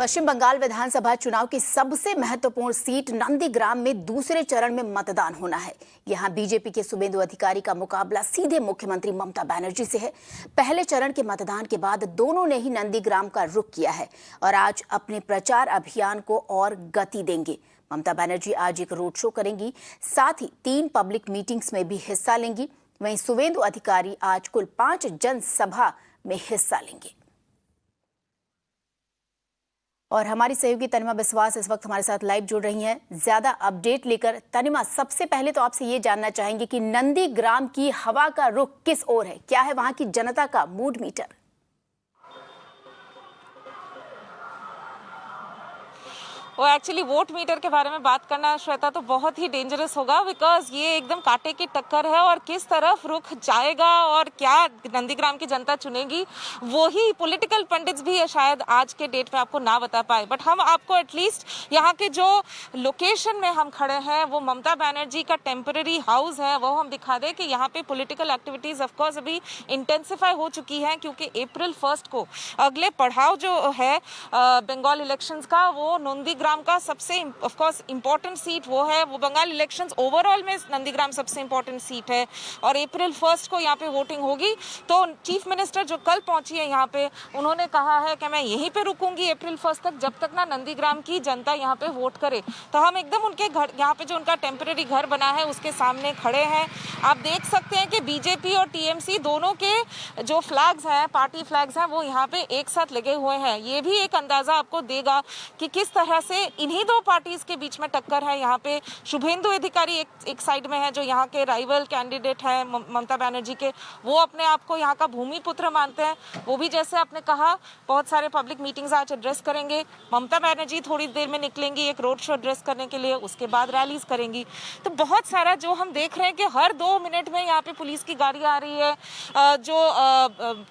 पश्चिम बंगाल विधानसभा चुनाव की सबसे महत्वपूर्ण सीट नंदीग्राम में दूसरे चरण में मतदान होना है। यहां बीजेपी के शुभेंदु अधिकारी का मुकाबला सीधे मुख्यमंत्री ममता बनर्जी से है। पहले चरण के मतदान के बाद दोनों ने ही नंदीग्राम का रुख किया है और आज अपने प्रचार अभियान को और गति देंगे। ममता बनर्जी आज एक रोड शो करेंगी, साथ ही 3 पब्लिक मीटिंग्स में भी हिस्सा लेंगी। वहीं शुभेंदु अधिकारी आज कुल 5 जनसभा में हिस्सा लेंगे। और हमारी सहयोगी तनिमा विश्वास इस वक्त हमारे साथ लाइव जुड़ रही हैं ज्यादा अपडेट लेकर। तनिमा, सबसे पहले तो आपसे ये जानना चाहेंगे कि नंदीग्राम की हवा का रुख किस ओर है, क्या है वहां की जनता का मूड मीटर? वो एक्चुअली वोट मीटर के बारे में बात करना श्वेता तो बहुत ही डेंजरस होगा, बिकॉज ये एकदम कांटे की टक्कर है और किस तरफ रुख जाएगा और क्या नंदीग्राम की जनता चुनेगी वो ही पॉलिटिकल पंडित्स भी शायद आज के डेट में आपको ना बता पाए। बट हम आपको एटलीस्ट यहाँ के जो लोकेशन में हम खड़े हैं वो ममता बनर्जी का टेम्पररी हाउस है, वो हम दिखा दें कि यहाँ पे पॉलिटिकल एक्टिविटीज ऑफकोर्स अभी इंटेंसिफाई हो चुकी हैं, क्योंकि अप्रैल 1 को अगले पड़ाव जो है बंगाल इलेक्शंस का, वो नंदीग्राम का सबसे ऑफ कोर्स इंपॉर्टेंट सीट वो है। वो बंगाल इलेक्शंस ओवरऑल में नंदीग्राम सबसे इंपॉर्टेंट सीट है और अप्रैल 1 को यहाँ पे वोटिंग होगी। तो चीफ मिनिस्टर जो कल पहुंची है यहाँ पे, उन्होंने कहा है कि मैं यहीं पे रुकूंगी अप्रैल 1 तक, जब तक ना नंदीग्राम की जनता यहाँ पे वोट करे। तो हम एकदम उनके घर, यहाँ पे जो उनका टेम्पररी घर बना है उसके सामने खड़े हैं। आप देख सकते हैं कि बीजेपी और टीएमसी दोनों के जो फ्लैग्स हैं, पार्टी फ्लैग्स हैं, वो यहाँ पे एक साथ लगे हुए हैं। ये भी एक अंदाजा आपको देगा कि किस तरह से इन्हीं दो पार्टीज के बीच में टक्कर है। यहाँ पे शुभेंदु अधिकारी एक साइड में है, जो यहाँ के राइवल कैंडिडेट है ममता बनर्जी के, वो अपने आप को यहाँ का भूमिपुत्र मानते हैं। वो भी जैसे आपने कहा बहुत सारे पब्लिक मीटिंग्स आज एड्रेस करेंगे। ममता बनर्जी थोड़ी देर में निकलेंगी एक रोड शो एड्रेस करने के लिए, उसके बाद रैलीज करेंगी। तो बहुत सारा जो हम देख रहे हैं कि हर 2 मिनट में यहाँ पे पुलिस की गाड़ी आ रही है, जो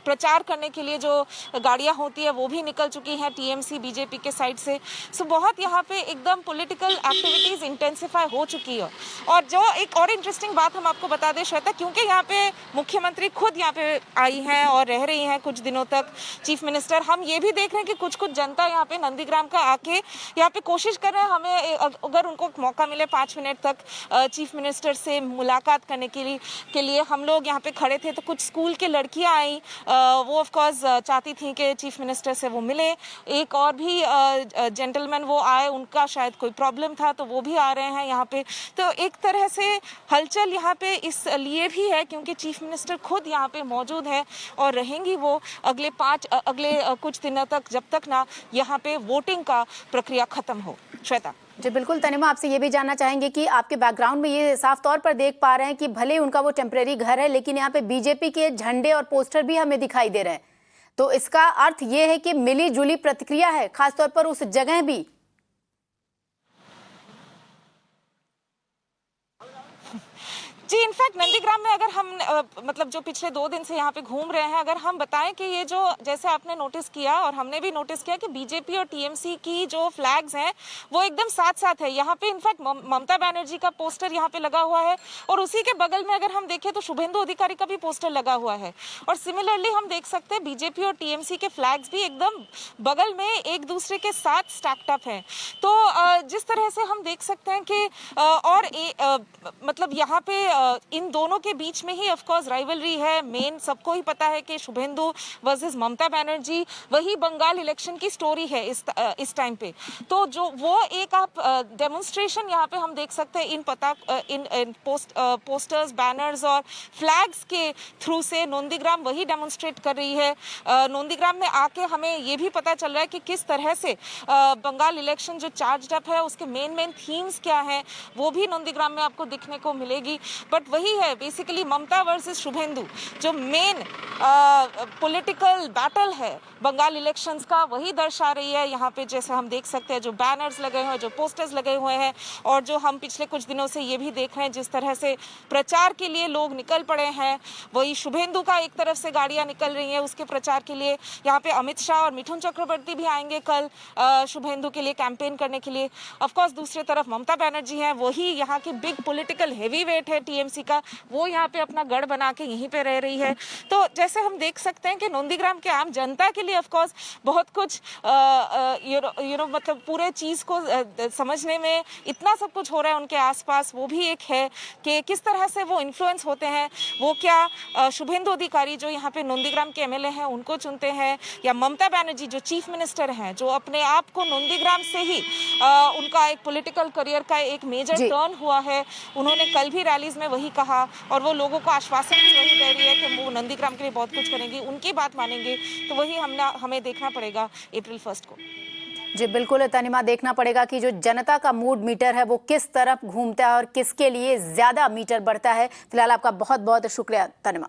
प्रचार करने के लिए जो गाड़ियाँ होती है वो भी निकल चुकी हैं टीएमसी बीजेपी के साइड से। सो बहुत यहाँ पे एकदम पॉलिटिकल एक्टिविटीज इंटेंसिफाई हो चुकी है। और जो एक और इंटरेस्टिंग बात हम आपको बता दें श्वेता, क्योंकि यहाँ पे मुख्यमंत्री खुद यहाँ पे आई हैं और रह रही हैं कुछ दिनों तक, चीफ मिनिस्टर, हम ये भी देख रहे हैं कि कुछ जनता यहाँ पे नंदीग्राम का आके यहाँ पे कोशिश कर रहे हैं, हमें अगर उनको मौका मिले 5 मिनट तक चीफ मिनिस्टर से मुलाकात करने के लिए हम लोग यहाँ पे खड़े थे। तो कुछ स्कूल के लड़कियाँ आई, वो ऑफकोर्स चाहती थी कि चीफ मिनिस्टर से वो मिले। एक और भी जेंटलमैन वो आए, उनका शायद कोई प्रॉब्लम था तो वो भी आ रहे हैं यहाँ पे। तो एक तरह से हलचल यहाँ पे इस लिए भी है क्योंकि चीफ मिनिस्टर खुद यहाँ पे मौजूद है और रहेंगी वो अगले कुछ दिनों तक, जब तक ना यहाँ पे वोटिंग का प्रक्रिया खत्म हो। श्वेता जी बिल्कुल। तनिमा, आपसे ये भी जानना चाहेंगे कि आपके बैकग्राउंड में ये साफ तौर पर देख पा रहे हैं कि भले उनका वो टेम्परेरी घर है, लेकिन यहाँ पे बीजेपी के झंडे और पोस्टर भी हमें दिखाई दे रहे हैं। तो इसका अर्थ ये है कि मिली जुली प्रतिक्रिया है, खासतौर पर उस जगह भी। जी, इनफैक्ट नंदीग्राम में अगर हम मतलब जो पिछले 2 दिन से यहाँ पे घूम रहे हैं, अगर हम बताएं कि ये जो जैसे आपने नोटिस किया और हमने भी नोटिस किया कि बीजेपी और टीएमसी की जो फ्लैग्स हैं वो एकदम साथ साथ है। यहाँ पे इनफैक्ट ममता बनर्जी का पोस्टर यहाँ पे लगा हुआ है और उसी के बगल में अगर हम देखें तो शुभेंदु अधिकारी का भी पोस्टर लगा हुआ है। और सिमिलरली हम देख सकते हैं बीजेपी और टीएमसी के फ्लैग्स भी एकदम बगल में एक दूसरे के साथ स्टैक्ड अप हैं। तो जिस तरह से हम देख सकते हैं कि मतलब यहाँ पे इन दोनों के बीच में ही ऑफ कोर्स राइवलरी है। मेन सबको ही पता है कि शुभेंदु वर्सेस ममता बनर्जी, वही बंगाल इलेक्शन की स्टोरी है इस टाइम पे। तो जो वो एक आप डेमोन्स्ट्रेशन यहाँ पे हम देख सकते हैं इन पोस्टर्स, बैनर्स और फ्लैग्स के थ्रू से नंदीग्राम वही डेमोन्स्ट्रेट कर रही है। नंदीग्राम में आके हमें ये भी पता चल रहा है कि किस तरह से बंगाल इलेक्शन जो चार्ज्ड अप है उसके मेन थीम्स क्या हैं, वो भी नंदीग्राम में आपको दिखने को मिलेगी। बट वही है बेसिकली ममता वर्सेस शुभेंदु, जो मेन पॉलिटिकल बैटल है बंगाल इलेक्शंस का, वही दर्शा रही है यहाँ पे। जैसे हम देख सकते हैं जो बैनर्स लगे हुए हैं, जो पोस्टर्स लगे हुए हैं, और जो हम पिछले कुछ दिनों से ये भी देख रहे हैं जिस तरह से प्रचार के लिए लोग निकल पड़े हैं। वही शुभेंदु का एक तरफ से गाड़ियाँ निकल रही हैं उसके प्रचार के लिए, यहाँ पे अमित शाह और मिथुन चक्रवर्ती भी आएंगे कल शुभेंदु के लिए कैंपेन करने के लिए। ऑफकोर्स दूसरी तरफ ममता बनर्जी हैं, वही यहाँ की बिग पॉलिटिकल हैवी वेट है टीएमसी का, वो यहाँ पे अपना गढ़ बना के यहीं पे रह रही है। तो जैसे हम देख सकते हैं कि नंदीग्राम के आम जनता के लिए ऑफ कोर्स बहुत कुछ मतलब पूरे चीज को समझने में इतना सब कुछ हो रहा है उनके आसपास, वो भी एक है कि किस तरह से वो इन्फ्लुएंस होते हैं। वो क्या शुभेंदु अधिकारी जो यहाँ पे नंदीग्राम के एमएलए हैं उनको चुनते हैं, या ममता बनर्जी जो चीफ मिनिस्टर हैं, जो अपने आप को नंदीग्राम से ही उनका एक पॉलिटिकल करियर का एक मेजर टर्न हुआ है। उन्होंने कल भी रैलीज में वही कहा और वो लोगों को आश्वासन भी वही दे रही है कि वो नंदीग्राम के लिए बहुत कुछ करेंगी, उनकी बात मानेंगे। तो वही हमें देखना पड़ेगा अप्रैल 1 को। जी बिल्कुल तनिमा, देखना पड़ेगा कि जो जनता का मूड मीटर है वो किस तरफ घूमता है और किसके लिए ज्यादा मीटर बढ़ता है। फिलहाल आपका बहुत बहुत शुक्रिया तनिमा।